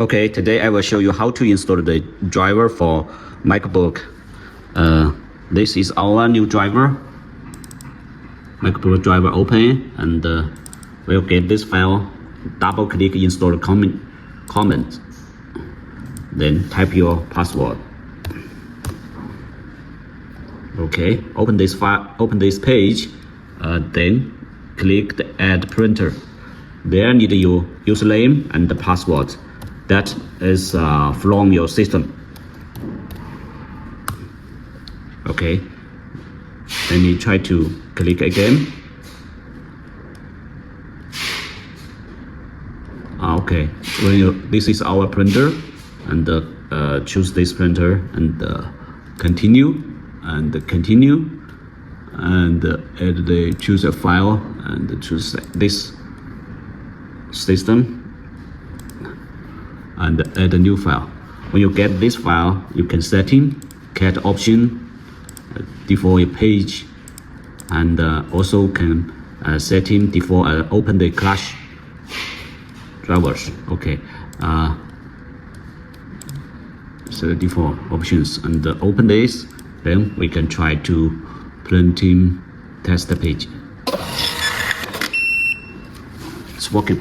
Okay, today I will show you how to install the driver for MacBook. This is our new driver. MacBook driver open, and we'll get this file. Double click install comment. Then type your password. Okay, open this file. Open this page. Then click the add printer. There need your username and the password. That is from your system. Okay, let me try to click again. Okay, this is our printer, and choose this printer and continue, and choose a file and choose this system and add a new file. When you get this file, you can setting cat option, default page, and also can setting default open the clash drivers. Okay, so default options, and open this. Then we can try to printing test the page. It's working.